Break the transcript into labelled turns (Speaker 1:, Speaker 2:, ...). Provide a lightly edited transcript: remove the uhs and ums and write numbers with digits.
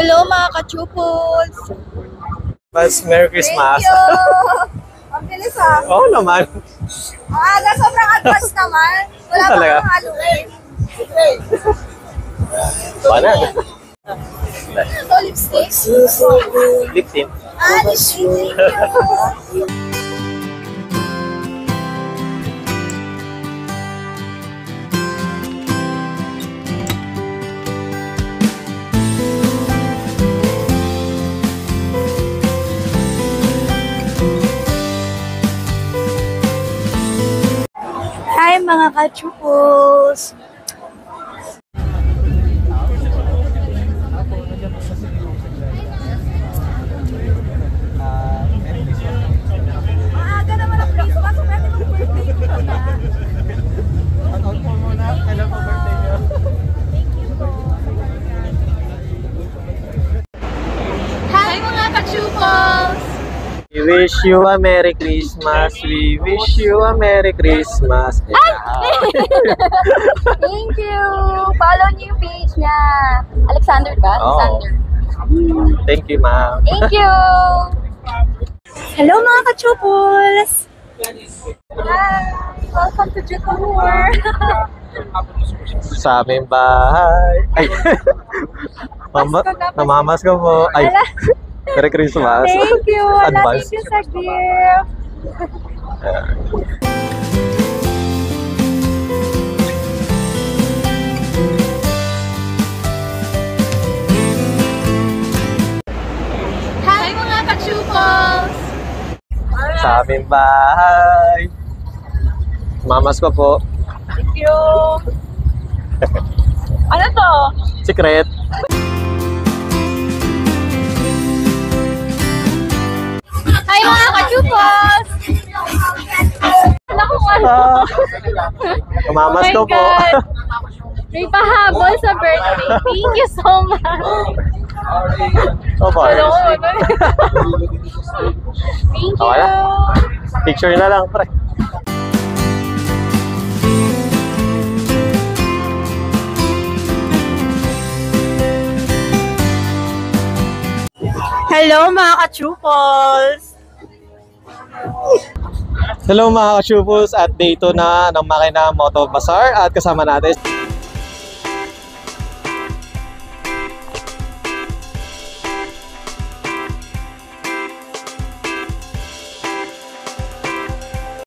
Speaker 1: Hello mga ka-chupos!
Speaker 2: Mas Merry Christmas!
Speaker 1: Thank you! Ang bilis ah!
Speaker 2: Oo naman!
Speaker 1: Ang aga, sobrang advance naman! Wala pa
Speaker 2: Talaga?
Speaker 1: kang Halloween!
Speaker 2: Paano?
Speaker 1: Ito, lipstick?
Speaker 2: Lip tint.
Speaker 1: Lipstick! Thank you! Hi mga ka-chupos! Maaga naman ang Christmas, so pwede mag-birthday ko na.
Speaker 2: Ano po muna? Kailan po birthday niyo?
Speaker 1: Thank you po. Hi mga ka-chupos!
Speaker 2: We wish you a Merry Christmas. We wish you a Merry Christmas.
Speaker 1: Thank you! Follow niyo yung page niya. Alexander ba?
Speaker 2: Oo.
Speaker 1: Alexander.
Speaker 2: Thank you, ma'am.
Speaker 1: Thank you! Hello mga ka-chupos! Hi! Welcome to Jukumur!
Speaker 2: Sa aming bahay. Ay! Namamas ko po. Ay! Merry Christmas.
Speaker 1: Thank you!
Speaker 2: Advance.
Speaker 1: Thank you sa gift! Hi mga ka-chupos!
Speaker 2: Sa aming bahay. Mamas ko po.
Speaker 1: Thank you! Ano to?
Speaker 2: Secret.
Speaker 1: Hi mga ka-chupos! Naku, ano?
Speaker 2: Mamas
Speaker 1: Oh
Speaker 2: ko
Speaker 1: my
Speaker 2: po.
Speaker 1: God. May pahabol sa birthday. Thank you so much.
Speaker 2: Oh, boy.
Speaker 1: Hello. Thank you.
Speaker 2: Okay na. Picture na lang, pre.
Speaker 1: Hello mga ka-chupos.
Speaker 2: Hello mga ka-chupos, at day 2 na ng Makina Moto Bazaar at kasama natin